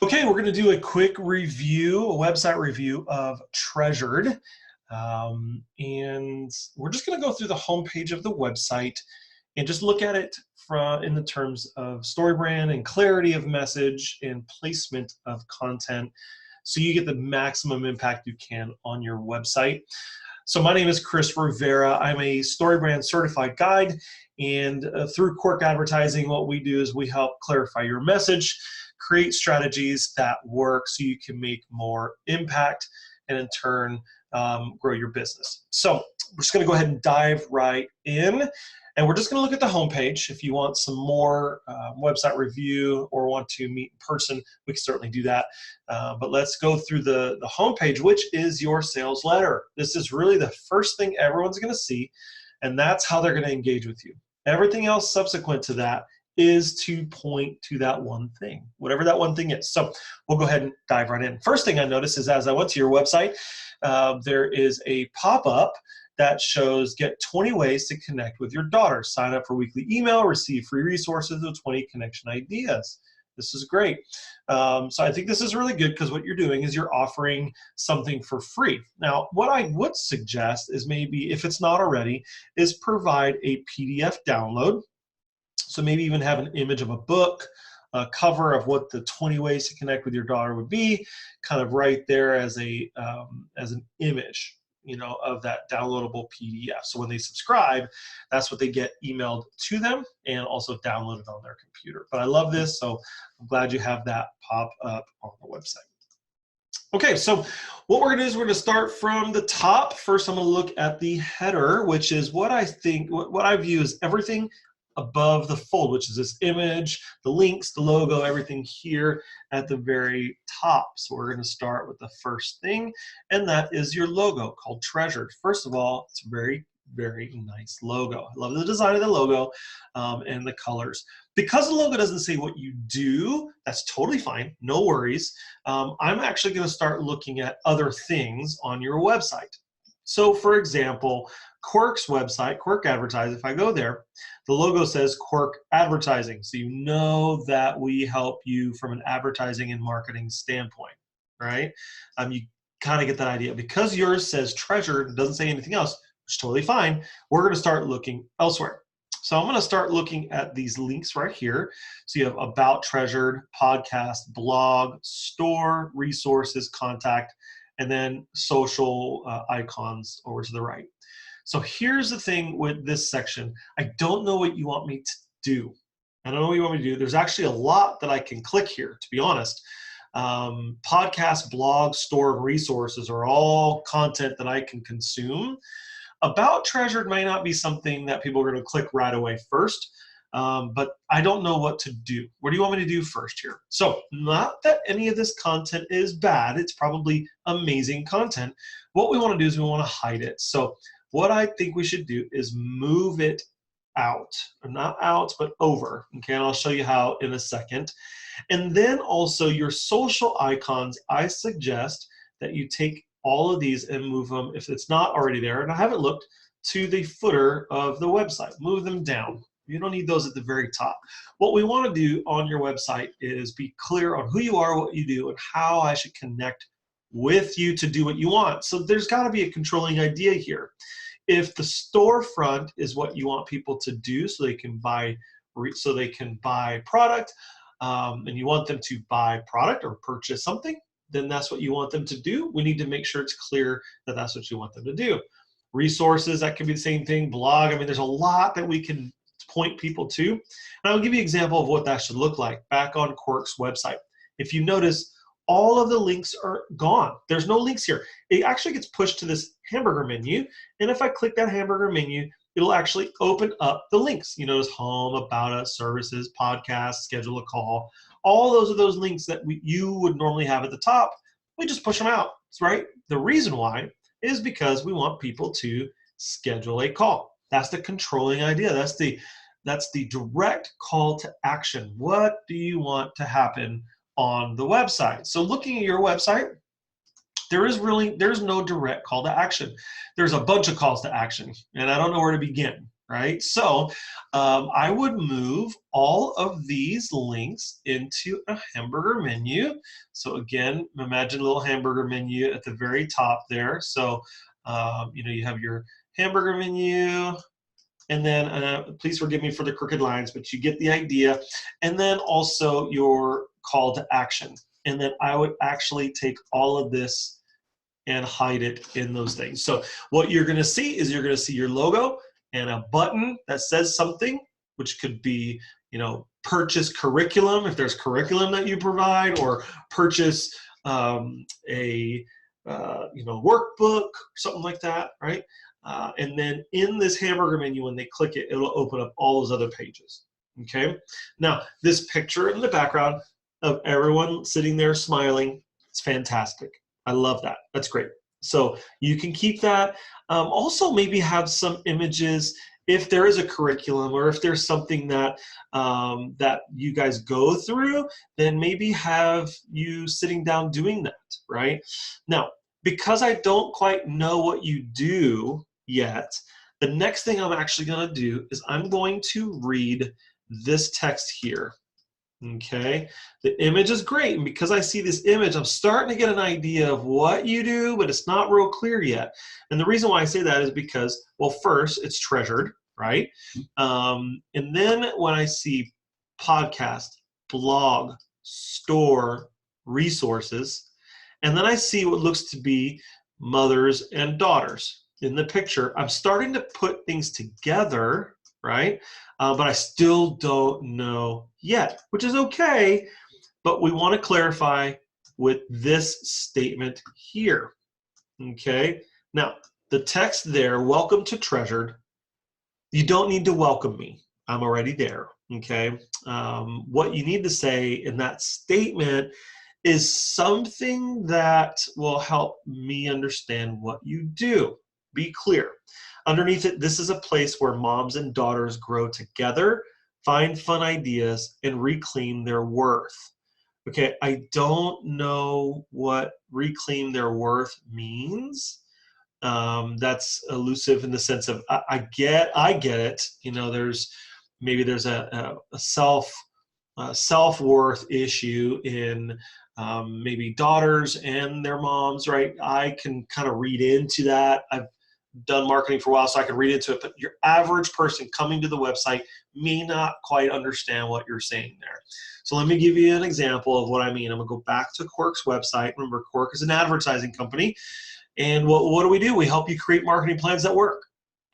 Okay, we're going to do a quick review, a website review of Treasured. And we're just going to go through the homepage of the website and just look at it in the terms of story brand and clarity of message and placement of content so you get the maximum impact you can on your website. So my name is Chris Rivera. I'm a StoryBrand certified guide, and through Quirk Advertising, what we do is we help clarify your message, create strategies that work so you can make more impact and in turn grow your business. So we're just going to go ahead and dive right in. And we're just going to look at the homepage. If you want some more website review or want to meet in person, we can certainly do that. But let's go through the homepage, which is your sales letter. This is really the first thing everyone's going to see, and that's how they're going to engage with you. Everything else subsequent to that is to point to that one thing, whatever that one thing is. So we'll go ahead and dive right in. First thing I noticed is as I went to your website, there is a pop-up that shows get 20 ways to connect with your daughter. Sign up for weekly email, receive free resources with 20 connection ideas. This is great. So I think this is really good because what you're doing is you're offering something for free. Now, what I would suggest is maybe, if it's not already, is provide a PDF download. So maybe even have an image of a book, a cover of what the 20 ways to connect with your daughter would be, kind of right there as an image, of that downloadable PDF. So when they subscribe, that's what they get emailed to them and also downloaded on their computer. But I love this, so I'm glad you have that pop up on the website. Okay, so what we're gonna do is we're gonna start from the top. First, I'm gonna look at the header, which is what I view as everything above the fold, which is this image, the links, the logo, everything here at the very top. So we're going to start with the first thing, and that is your logo called Treasured. First of all, it's a very, very nice logo. I love the design of the logo and the colors. Because the logo doesn't say what you do, that's totally fine, no worries. I'm actually going to start looking at other things on your website. So for example, Quirk's website, Quirk Advertising, if I go there, the logo says Quirk Advertising. So you know that we help you from an advertising and marketing standpoint, right? You kind of get that idea. Because yours says Treasured and doesn't say anything else, which is totally fine, we're going to start looking elsewhere. So I'm going to start looking at these links right here. So you have About Treasured, Podcast, Blog, Store, Resources, Contact, and then social icons over to the right. So here's the thing with this section. I don't know what you want me to do. I don't know what you want me to do. There's actually a lot that I can click here, to be honest. Podcast, blog, store, and resources are all content that I can consume. About Treasured may not be something that people are going to click right away first, but I don't know what to do. What do you want me to do first here? So not that any of this content is bad. It's probably amazing content. What we want to do is we want to hide it. So what I think we should do is move it out, or not out, but over. Okay, and I'll show you how in a second. And then also your social icons, I suggest that you take all of these and move them, if it's not already there, and I haven't looked, to the footer of the website. Move them down. You don't need those at the very top. What we want to do on your website is be clear on who you are, what you do, and how I should connect with you to do what you want. So there's got to be a controlling idea here. If the storefront is what you want people to do so they can buy product, and you want them to buy product or purchase something, then that's what you want them to do. We need to make sure it's clear that that's what you want them to do. Resources, that could be the same thing. Blog, I mean, there's a lot that we can point people to. And I'll give you an example of what that should look like back on Quirk's website. If you notice, all of the links are gone. There's no links here. It actually gets pushed to this hamburger menu. And if I click that hamburger menu, it'll actually open up the links. You notice home, about us, services, podcast, schedule a call. All those are those links that you would normally have at the top. We just push them out, right? The reason why is because we want people to schedule a call. That's the controlling idea. That's the direct call to action. What do you want to happen on the website? So looking at your website, there's no direct call to action. There's a bunch of calls to action, and I don't know where to begin. right? So I would move all of these links into a hamburger menu. So again, imagine a little hamburger menu at the very top there. So you have your hamburger menu, and then please forgive me for the crooked lines, but you get the idea. And then also your call to action. And then I would actually take all of this and hide it in those things. So what you're going to see is you're going to see your logo and a button that says something, which could be, purchase curriculum if there's curriculum that you provide, or purchase a workbook, something like that, right? And then in this hamburger menu, when they click it, it'll open up all those other pages. Okay. Now this picture in the background of everyone sitting there smiling, it's fantastic. I love that. That's great. So you can keep that. Also, maybe have some images if there is a curriculum, or if there's something that that you guys go through, then maybe have you sitting down doing that, right? Now, because I don't quite know what you do yet, the next thing I'm actually going to do is I'm going to read this text here. Okay, the image is great, and because I see this image, I'm starting to get an idea of what you do, but it's not real clear yet. And the reason why I say that is because, well, first, it's treasured, right? And then when I see podcast, blog, store, resources, and then I see what looks to be mothers and daughters in the picture, I'm starting to put things together, right? But I still don't know yet, which is okay, but we want to clarify with this statement here, okay? Now, the text there, welcome to Treasured, you don't need to welcome me. I'm already there, okay? What you need to say in that statement is something that will help me understand what you do. Be clear. Underneath it, this is a place where moms and daughters grow together, find fun ideas, and reclaim their worth. Okay, I don't know what reclaim their worth means. That's elusive in the sense of I get it. There's a self-worth issue in maybe daughters and their moms, right? I can kind of read into that. I've done marketing for a while, so I can read into it, but your average person coming to the website may not quite understand what you're saying there. So let me give you an example of what I mean. I'm gonna go back to Quirk's website. Remember, Quirk is an advertising company, and what do? We help you create marketing plans that work.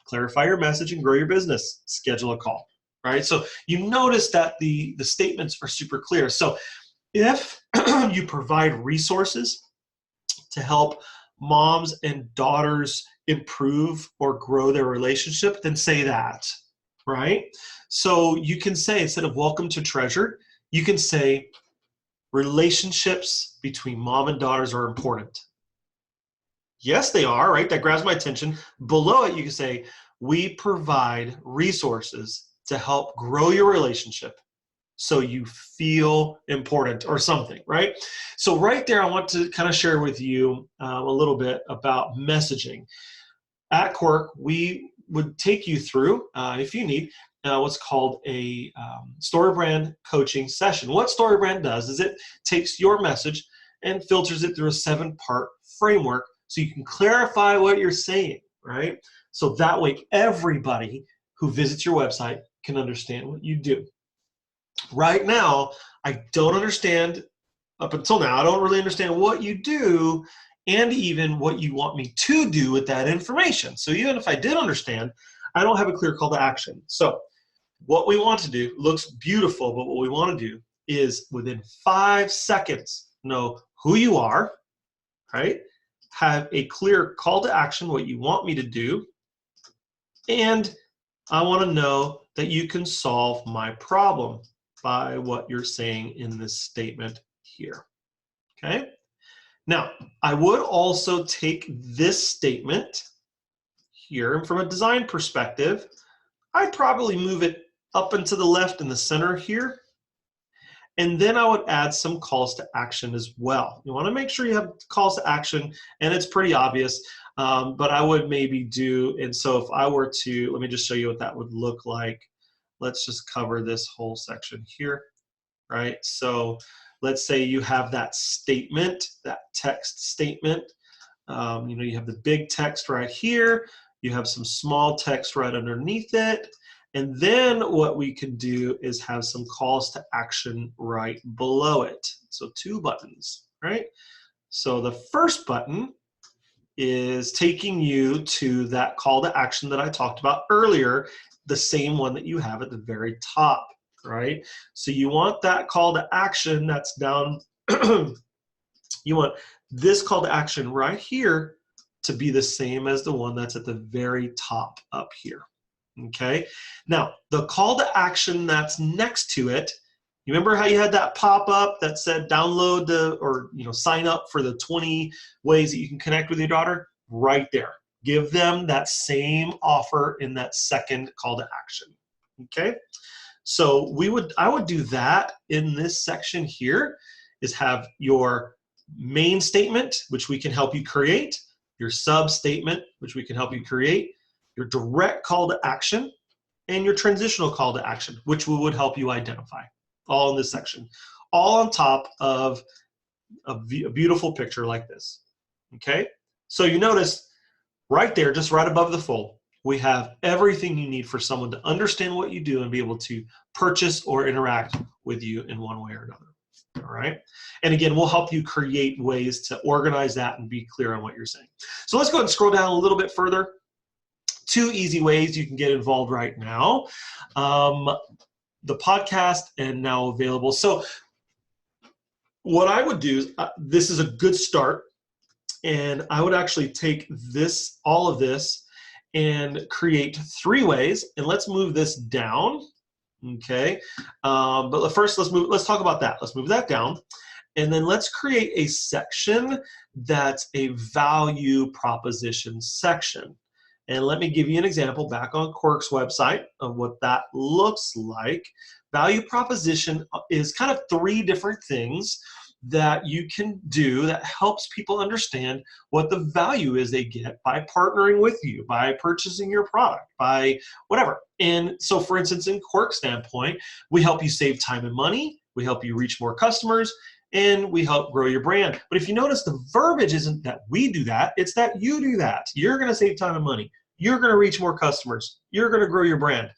Clarify your message and grow your business. Schedule a call, right? So you notice that the statements are super clear. So if you provide resources to help moms and daughters improve or grow their relationship, then say that, right? So you can say, instead of welcome to Treasured, you can say relationships between mom and daughters are important. Yes, they are, right? That grabs my attention. Below it, you can say, we provide resources to help grow your relationship so you feel important, or something, right? So right there, I want to kind of share with you a little bit about messaging. At Quirk, we would take you through, if you need, what's called a StoryBrand coaching session. What StoryBrand does is it takes your message and filters it through a 7-part framework so you can clarify what you're saying, right? So that way everybody who visits your website can understand what you do. Right now, I don't understand, up until now, I don't really understand what you do and even what you want me to do with that information. So even if I did understand, I don't have a clear call to action. So what we want to do looks beautiful, but what we want to do is within 5 seconds know who you are, right? Have a clear call to action, what you want me to do, and I want to know that you can solve my problem by what you're saying in this statement here, okay? Now, I would also take this statement here, and from a design perspective, I'd probably move it up and to the left in the center here, and then I would add some calls to action as well. You want to make sure you have calls to action, and it's pretty obvious. But I would maybe do, and so if I were to, let me just show you what that would look like. Let's just cover this whole section here, right? So let's say you have that statement, that text statement. You have the big text right here. You have some small text right underneath it. And then what we can do is have some calls to action right below it. So 2 buttons, right? So the first button is taking you to that call to action that I talked about earlier, the same one that you have at the very top, right? So you want that call to action that's down, you want this call to action right here to be the same as the one that's at the very top up here, okay? Now, the call to action that's next to it, you remember how you had that pop-up that said download or sign up for the 20 ways that you can connect with your daughter? Right there. Give them that same offer in that second call to action, okay? So I would do that in this section here, is have your main statement, which we can help you create, your sub statement, which we can help you create, your direct call to action, and your transitional call to action, which we would help you identify, all in this section, all on top of a beautiful picture like this, okay? So you notice right there, just right above the fold, we have everything you need for someone to understand what you do and be able to purchase or interact with you in one way or another. All right. And again, we'll help you create ways to organize that and be clear on what you're saying. So let's go ahead and scroll down a little bit further. 2 easy ways you can get involved right now. The podcast and now available. So what I would do is, this is a good start. And I would actually take all of this and create 3 ways. And let's move this down. Okay. But first, let's talk about that. Let's move that down. And then let's create a section that's a value proposition section. And let me give you an example back on Quirk's website of what that looks like. Value proposition is kind of 3 different things that you can do that helps people understand what the value is they get by partnering with you, by purchasing your product, by whatever. And so, for instance, in Quirk's standpoint, we help you save time and money, we help you reach more customers, and we help grow your brand. But if you notice, the verbiage isn't that we do that, it's that you do that. You're gonna save time and money. You're gonna reach more customers. You're gonna grow your brand.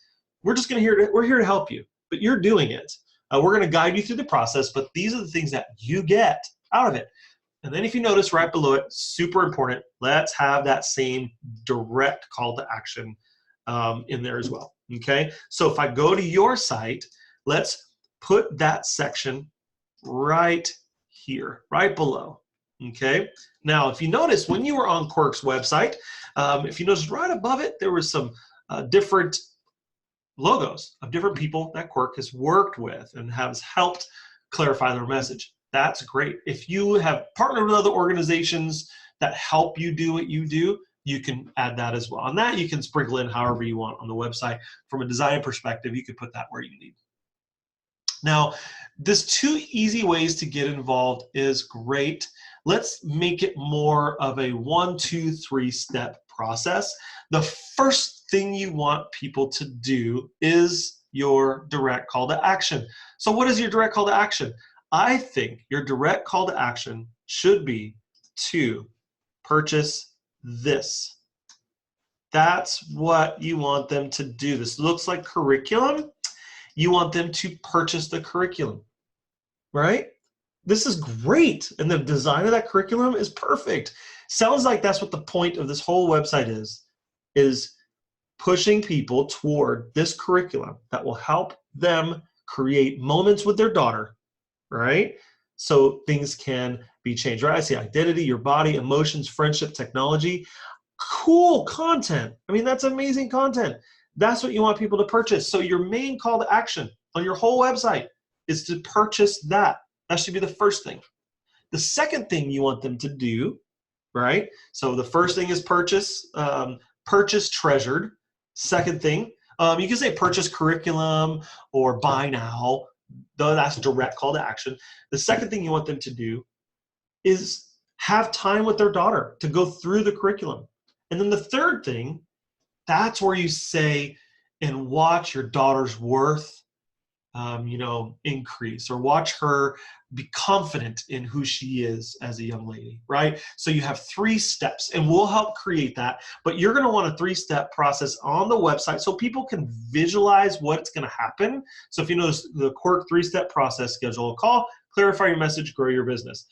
We're here to help you, but you're doing it. We're going to guide you through the process, but these are the things that you get out of it. And then if you notice right below it, super important, let's have that same direct call to action in there as well, okay? So if I go to your site, let's put that section right here, right below, okay? Now, if you notice, when you were on Quirk's website, if you notice right above it, there was some different logos of different people that Quirk has worked with and has helped clarify their message. That's great. If you have partnered with other organizations that help you do what you do, you can add that as well. And that you can sprinkle in however you want on the website. From a design perspective, you could put that where you need. Now, this 2 easy ways to get involved is great. Let's make it more of a 1, 2, 3 step process. The first thing you want people to do is your direct call to action. So what is your direct call to action? I think your direct call to action should be to purchase this. That's what you want them to do. This looks like curriculum. You want them to purchase the curriculum, right? This is great. And the design of that curriculum is perfect. Sounds like that's what the point of this whole website is pushing people toward this curriculum that will help them create moments with their daughter, right? So things can be changed, right? I see identity, your body, emotions, friendship, technology. Cool content. I mean, that's amazing content. That's what you want people to purchase. So your main call to action on your whole website is to purchase that. That should be the first thing. The second thing you want them to do, right? So the first thing is purchase, purchase treasured. Second thing, you can say purchase curriculum or buy now, though that's direct call to action. The second thing you want them to do is have time with their daughter to go through the curriculum. And then the third thing, that's where you say and watch your daughter's worth increase, or watch her be confident in who she is as a young lady, right? So you have 3 steps, and we'll help create that, but you're going to want a 3-step process on the website so people can visualize what's going to happen. So if you notice the Quirk 3-step process: schedule a call, clarify your message, grow your business.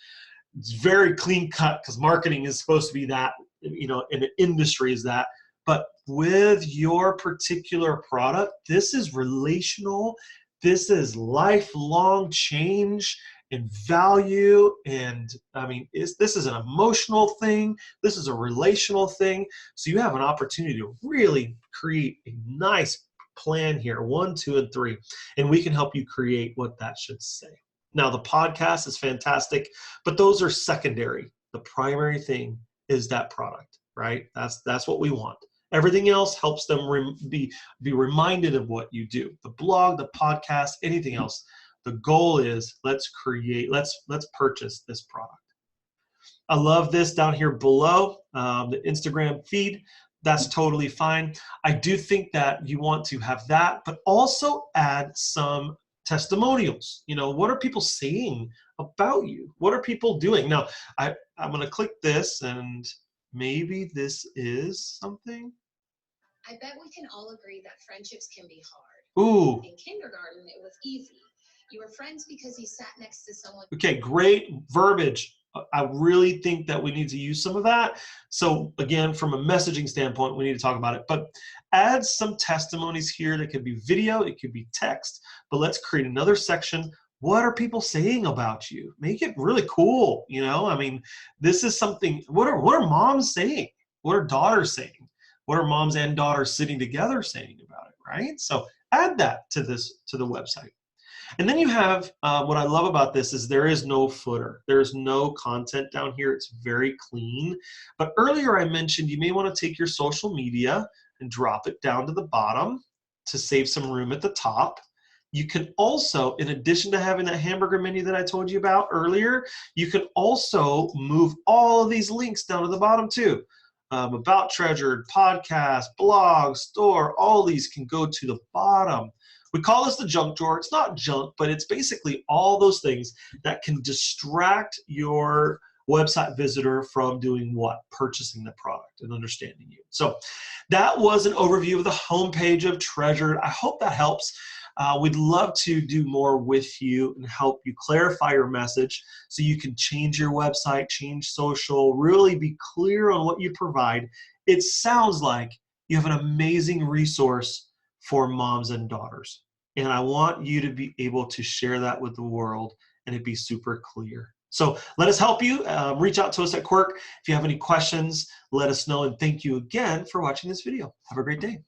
It's very clean cut because marketing is supposed to be that, in the industry is that. But with your particular product, this is relational. This is lifelong change and value. And I mean, this is an emotional thing. This is a relational thing. So you have an opportunity to really create a nice plan here, 1, 2, and 3. And we can help you create what that should say. Now, the podcast is fantastic, but those are secondary. The primary thing is that product, right? That's what we want. Everything else helps them be reminded of what you do. The blog, the podcast, anything else. The goal is let's purchase this product. I love this down here below, the Instagram feed. That's totally fine. I do think that you want to have that, but also add some testimonials. What are people saying about you? What are people doing? Now, I'm going to click this, and maybe this is something. I bet we can all agree that friendships can be hard. Ooh. In kindergarten, it was easy. You were friends because you sat next to someone. Okay, great verbiage. I really think that we need to use some of that. So again, from a messaging standpoint, we need to talk about it. But add some testimonies here. That could be video, it could be text. But let's create another section. What are people saying about you? Make it really cool. I mean, this is something. What are moms saying? What are daughters saying? What are moms and daughters sitting together saying about it, right? So add that to the website. And then you have, what I love about this is there is no footer. There's no content down here. It's very clean. But earlier I mentioned you may want to take your social media and drop it down to the bottom to save some room at the top. You can also, in addition to having that hamburger menu that I told you about earlier, you can also move all of these links down to the bottom too. About Treasured, podcast, blog, store, all these can go to the bottom. We call this the junk drawer. It's not junk, but it's basically all those things that can distract your website visitor from doing what? Purchasing the product and understanding you. So that was an overview of the homepage of Treasured. I hope that helps. We'd love to do more with you and help you clarify your message so you can change your website, change social, really be clear on what you provide. It sounds like you have an amazing resource for moms and daughters. And I want you to be able to share that with the world and it be super clear. So let us help you. Reach out to us at Quirk. If you have any questions, let us know. And thank you again for watching this video. Have a great day.